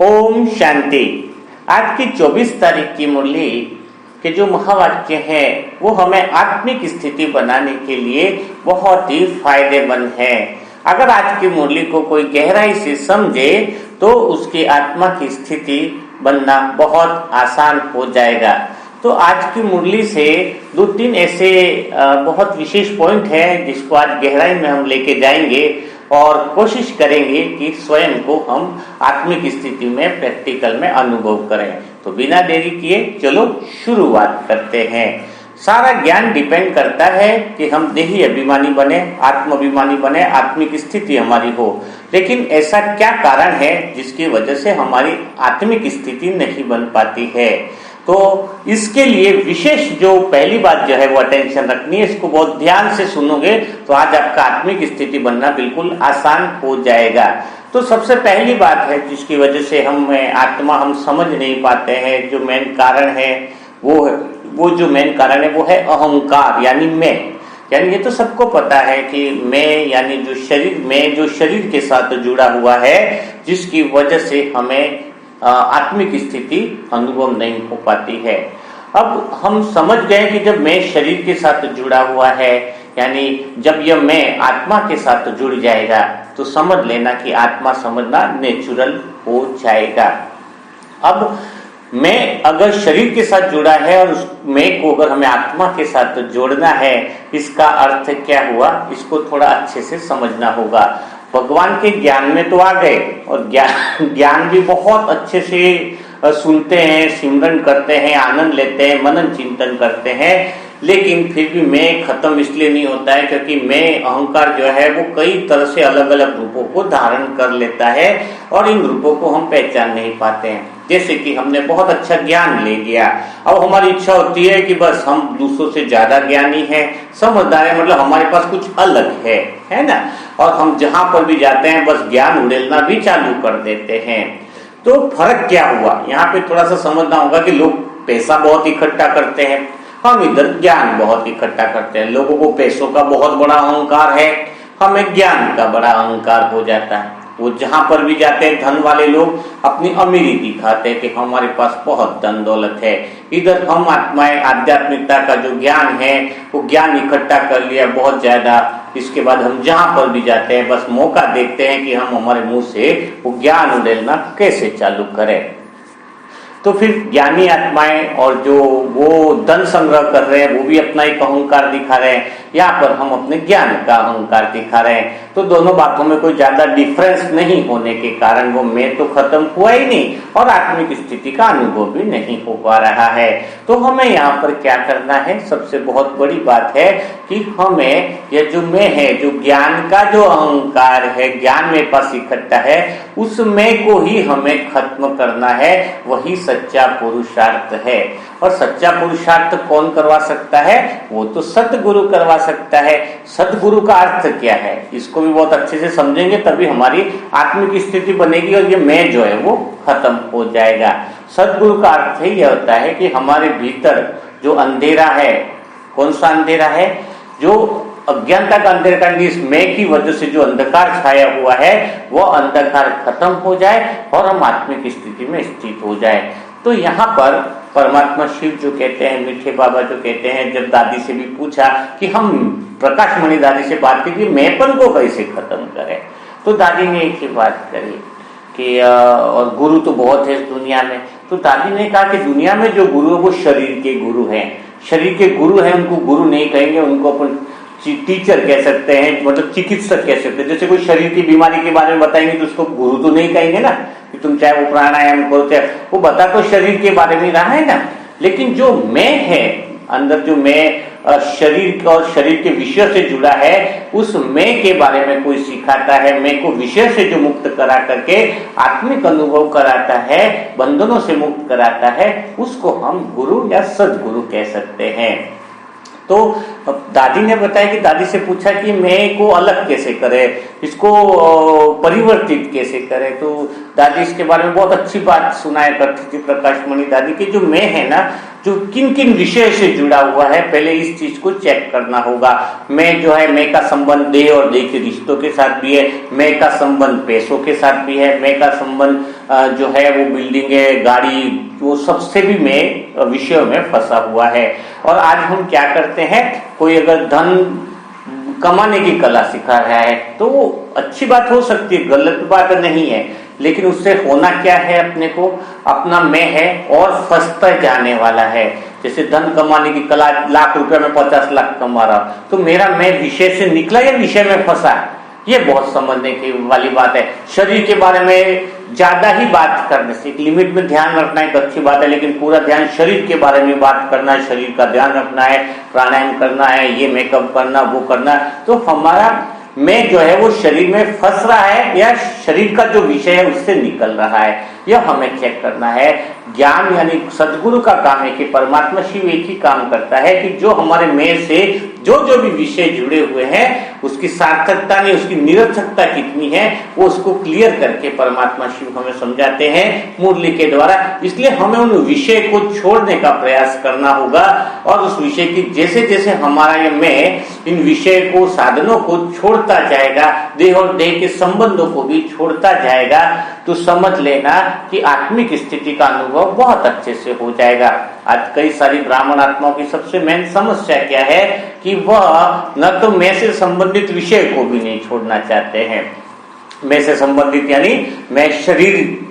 ओम शांति। आज की 24 तारीख की मुरली के जो महावाक्य हैं वो हमें आत्मिक स्थिति बनाने के लिए बहुत ही फायदेमंद है। अगर आज की मुरली को कोई गहराई से समझे तो उसकी आत्मा की स्थिति बनना बहुत आसान हो जाएगा। तो आज की मुरली से 2-3 ऐसे बहुत विशेष पॉइंट है जिसको आज गहराई में हम लेके जाएंगे और कोशिश करेंगे कि स्वयं को हम आत्मिक स्थिति में प्रैक्टिकल में अनुभव करें। तो बिना देरी किए चलो शुरुआत करते हैं। सारा ज्ञान डिपेंड करता है कि हम देही अभिमानी बने, आत्माभिमानी बने, आत्मिक स्थिति हमारी हो। लेकिन ऐसा क्या कारण है जिसकी वजह से हमारी आत्मिक स्थिति नहीं बन पाती है? तो इसके लिए विशेष जो पहली बात जो है वो अटेंशन रखनी है। इसको बहुत ध्यान से सुनोगे तो आज आपका आत्मिक स्थिति बनना बिल्कुल आसान हो जाएगा। तो सबसे पहली बात है जिसकी वजह से हम समझ नहीं पाते हैं, जो मेन कारण है वो जो मेन कारण है वो है अहंकार, यानी मैं। यानी ये तो सबको पता है कि मैं यानी जो शरीर के साथ जुड़ा हुआ है, जिसकी वजह से हमें आत्मिक स्थिति अनुभव नहीं हो पाती है। अब हम समझ गए कि जब मैं शरीर के साथ जुड़ा हुआ है, यानी जब यह मैं आत्मा के साथ जुड़ जाएगा तो समझ लेना कि आत्मा समझना नेचुरल हो जाएगा। अब मैं अगर शरीर के साथ जुड़ा है और उस मैं को अगर हमें आत्मा के साथ जोड़ना है, इसका अर्थ क्या हुआ, इसको थोड़ा अच्छे से समझना होगा। भगवान के ज्ञान में तो आ गए और ज्ञान भी बहुत अच्छे से सुनते हैं, सिमरन करते हैं, आनंद लेते हैं, मनन चिंतन करते हैं, लेकिन फिर भी मैं खत्म इसलिए नहीं होता है क्योंकि मैं अहंकार जो है वो कई तरह से अलग अलग रूपों को धारण कर लेता है और इन रूपों को हम पहचान नहीं पाते हैं। जैसे कि हमने बहुत अच्छा ज्ञान ले लिया, अब हमारी इच्छा होती है कि बस हम दूसरों से ज्यादा ज्ञानी है, समझदार है, मतलब हमारे पास कुछ अलग है ना। और हम जहां पर भी जाते हैं बस ज्ञान उड़ेलना भी चालू कर देते हैं। तो फर्क क्या हुआ, यहाँ पे थोड़ा सा समझना होगा कि लोग पैसा बहुत इकट्ठा करते हैं, हम इधर ज्ञान बहुत इकट्ठा करते हैं। लोगों को पैसों का बहुत बड़ा अहंकार है, हमें ज्ञान का बड़ा अहंकार हो जाता है। वो जहां पर भी जाते हैं धन वाले लोग अपनी अमीरी दिखाते हैं कि हमारे पास बहुत धन दौलत है। इधर हम आत्माएं आध्यात्मिकता का जो ज्ञान है वो ज्ञान इकट्ठा कर लिया बहुत ज्यादा। इसके बाद हम जहां पर भी जाते हैं बस मौका देखते हैं कि हम हमारे मुंह से वो ज्ञान उड़ेलना कैसे चालू करें। तो फिर ज्ञानी आत्माएं और जो वो धन संग्रह कर रहे हैं वो भी अपना एक अहंकार दिखा रहे हैं, यहाँ पर हम अपने ज्ञान का अहंकार दिखा रहे हैं। तो दोनों बातों में कोई ज्यादा डिफरेंस नहीं होने के कारण वो मैं तो खत्म हुआ ही नहीं और आत्मिक स्थिति का अनुभव भी नहीं हो पा रहा है। तो हमें यहाँ पर क्या करना है, सबसे बहुत बड़ी बात है कि हमें यह जो मैं है, जो ज्ञान का जो अहंकार है, ज्ञान मेरे पास इकट्ठा है, उस मैं को ही हमें खत्म करना है। वही सच्चा पुरुषार्थ है। और सच्चा पुरुषार्थ कौन करवा सकता है? वो तो सतगुरु करवा सकता है। सतगुरु का अर्थ क्या है, इसको भी बहुत अच्छे से समझेंगे तभी हमारी आत्मिक स्थिति बनेगी और ये मैं जो है वो खत्म हो जाएगा। सतगुरु का अर्थ ही यह होता है कि हमारे भीतर जो अंधेरा है, कौन सा अंधेरा है, जो अज्ञानता का अंधेरा, इस मैं की वजह से जो अंधकार छाया हुआ है वो अंधकार खत्म हो जाए और हम आत्मिक स्थिति में स्थित हो जाए। तो यहाँ पर परमात्मा शिव जो कहते हैं, मीठे बाबा जो कहते हैं, जब दादी से भी पूछा कि हम प्रकाश मणि दादी से बात की मैंपन को कैसे खत्म करें, तो दादी ने एक ही बात करी कि और गुरु तो बहुत है इस दुनिया में। तो दादी ने कहा कि दुनिया में जो गुरु है वो शरीर के गुरु हैं। शरीर के गुरु हैं, उनको गुरु नहीं कहेंगे, उनको अपन टीचर कह सकते हैं, मतलब चिकित्सक कह सकते हैं। जैसे कोई शरीर की बीमारी के बारे में बताएंगे तो उसको गुरु तो नहीं कहेंगे ना, कि तुम चाहे वो प्राणायाम करो, चाहे वो बता तो शरीर के बारे में रहा है ना। लेकिन जो मैं है अंदर, जो मैं शरीर और शरीर के विषय से जुड़ा है, उस मैं के बारे में कोई सिखाता है, मैं को विषय से जो मुक्त करा करके आत्मिक अनुभव कराता है, बंधनों से मुक्त कराता है, उसको हम गुरु या सदगुरु कह सकते हैं। तो दादी ने बताया कि दादी से पूछा कि मैं को अलग कैसे करे, इसको परिवर्तित कैसे करे। तो दादी इसके बारे में बहुत अच्छी बात सुनाया करती थी प्रकाश मणि दादी की, जो मैं है ना, जो किन किन विषय से जुड़ा हुआ है, पहले इस चीज को चेक करना होगा। मैं जो है, मैं का संबंध देह और देह के रिश्तों के साथ भी है, मैं का संबंध पैसों के साथ भी है, मैं का संबंध जो है वो बिल्डिंग है, गाड़ी, वो सबसे भी मैं विषयों में फंसा हुआ है। और आज हम क्या करते हैं, कोई अगर धन कमाने की कला सिखा रहा है तो वो अच्छी बात हो सकती है, गलत बात नहीं है, लेकिन उससे होना क्या है, अपने को अपना मैं है और फंसता जाने वाला है। जैसे धन कमाने की कला, लाख रुपए में 50 लाख कमा रहा, तो मेरा मैं विषय से निकला या विषय में फंसा, ये बहुत समझने की वाली बात है। शरीर के बारे में ज्यादा ही बात करने से, एक लिमिट में ध्यान रखना एक अच्छी बात है, लेकिन पूरा ध्यान शरीर के बारे में बात करना है, शरीर का ध्यान रखना है, प्राणायाम करना है, ये मेकअप करना, वो करना, तो हमारा मैं जो है वो शरीर में फंस रहा है या शरीर का जो विषय है उससे निकल रहा है, यह हमें चेक करना है। ज्ञान यानी सदगुरु का काम है कि परमात्मा शिव एक ही काम करता है कि जो हमारे मैं से जो भी विषय जुड़े हुए हैं उसकी सार्थकता नहीं, उसकी निरर्थकता कितनी है, वो उसको क्लियर करके परमात्मा शिव हमें समझाते हैं मुरली के द्वारा। इसलिए हमें उन विषय को छोड़ने का प्रयास करना होगा और उस विषय की जैसे जैसे हमारा ये मैं इन विषय को, साधनों को छोड़ता जाएगा, देह और देह के संबंधों को भी छोड़ता जाएगा, तो समझ लेना कि आत्मिक स्थिति का अनुभव बहुत अच्छे से हो जाएगा। आज कई सारी ब्राह्मण आत्माओं की सबसे मेन समस्या क्या है कि वह न तो मैं से संबंधित विषय को भी नहीं छोड़ना चाहते हैं। मैं से संबंधित यानी मैं शरीर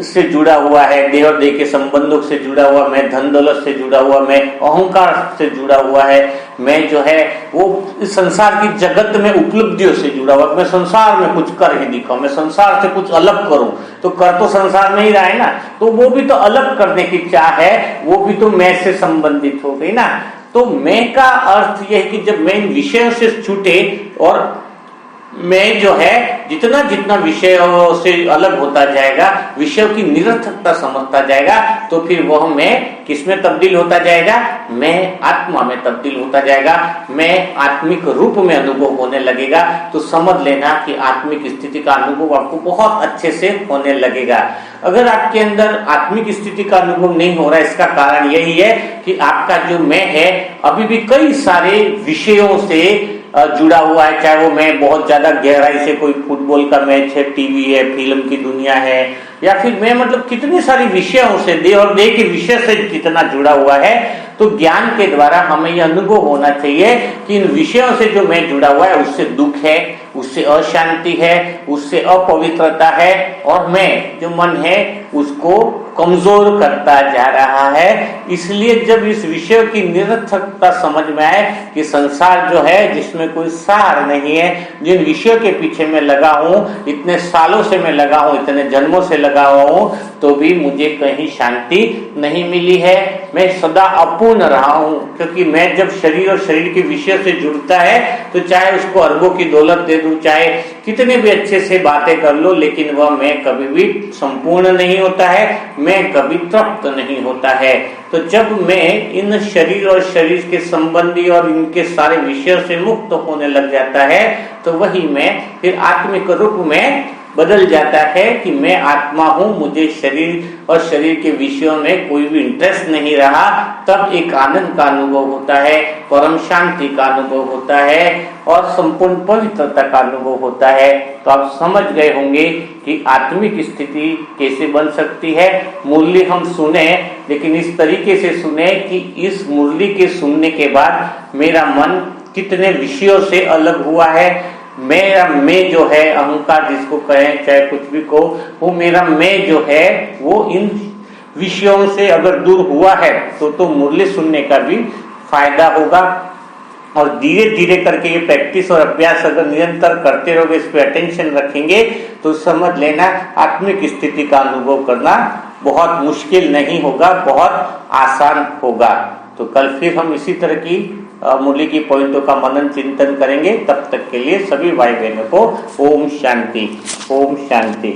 से जुड़ा हुआ है, देह और देह के संबंधों से जुड़ा हुआ, मैं धन दौलत से जुड़ा हुआ, मैं अहंकार से जुड़ा हुआ है, मैं जो है वो इस संसार की जगत में उपलब्धियों से जुड़ा हुआ, मैं संसार में कुछ कर ही दिखाऊं, मैं संसार से कुछ अलग करूं, तो कर तो संसार में ही रहा है ना, तो वो भी तो अलग करने की चाह है, वो भी तो मैं से संबंधित हो गई ना। तो मैं का अर्थ यह है कि जब मैं इन विषयों से छूटे और मैं जो है जितना जितना विषयों से अलग होता जाएगा, विषयों की निरर्थकता समझता जाएगा, तो फिर वह मैं किसमें तब्दील होता जाएगा, मैं आत्मा में तब्दील होता जाएगा, मैं आत्मिक रूप में अनुभव होने लगेगा। तो समझ लेना कि आत्मिक स्थिति का अनुभव आपको बहुत अच्छे से होने लगेगा। अगर आपके अंदर आत्मिक स्थिति का अनुभव नहीं हो रहा है, इसका कारण यही है कि आपका जो मैं है अभी भी कई सारे विषयों से जुड़ा हुआ है, चाहे वो मैं बहुत ज्यादा गहराई से कोई फुटबॉल का मैच है, टीवी है, फिल्म की दुनिया है, या फिर मैं मतलब कितनी सारी विषयों से, देह और देह के विषय से कितना जुड़ा हुआ है। तो ज्ञान के द्वारा हमें यह अनुभव होना चाहिए कि इन विषयों से जो मैं जुड़ा हुआ है उससे दुख है, उससे अशांति है, उससे अपवित्रता है, और मैं जो मन है उसको कमजोर करता जा रहा है। इसलिए जब इस विषय की निरर्थकता समझ में आए कि संसार जो है जिसमें कोई सार नहीं है, जिन विषयों के पीछे मैं लगा हूं, इतने सालों से मैं लगा हूं, इतने जन्मों से लगा हुआ हूं, तो भी मुझे कहीं शांति नहीं मिली है, मैं सदा अपूर्ण रहा हूं। क्योंकि मैं जब शरीर और शरीर के विषय से जुड़ता है तो चाहे उसको अरबों की दौलत दे दूं, चाहे कितने भी अच्छे से बातें कर लो, लेकिन वह मैं कभी भी संपूर्ण नहीं होता है, मैं कभी तृप्त नहीं होता है। तो जब मैं इन शरीर और शरीर के संबंधी और इनके सारे विषयों से मुक्त होने लग जाता है, तो वही मैं फिर आत्मिक रूप में बदल जाता है कि मैं आत्मा हूं, मुझे शरीर और शरीर के विषयों में कोई भी इंटरेस्ट नहीं रहा। तब एक आनंद का अनुभव होता है, परम शांति का अनुभव होता है और संपूर्ण पवित्रता का अनुभव होता है। तो आप समझ गए होंगे कि आत्मिक स्थिति कैसे बन सकती है। मुरली हम सुने, लेकिन इस तरीके से सुने कि इस मुरली के सुनने के बाद मेरा मन कितने विषयों से अलग हुआ है। मेरा मैं जो है, अहंकार जिसको कहें, चाहे कुछ भी कहो, वो मेरा मैं जो है वो इन विषयों से अगर दूर हुआ है तो मुरली सुनने का भी फायदा होगा। और धीरे धीरे करके ये प्रैक्टिस और अभ्यास अगर निरंतर करते रहोगे, इस पे अटेंशन रखेंगे, तो समझ लेना आत्मिक स्थिति का अनुभव करना बहुत मुश्किल नहीं होगा, बहुत आसान होगा। तो कल फिर हम इसी तरह की मुरली की पॉइंटों का मनन चिंतन करेंगे। तब तक के लिए सभी भाई बहनों को ओम शांति, ओम शांति।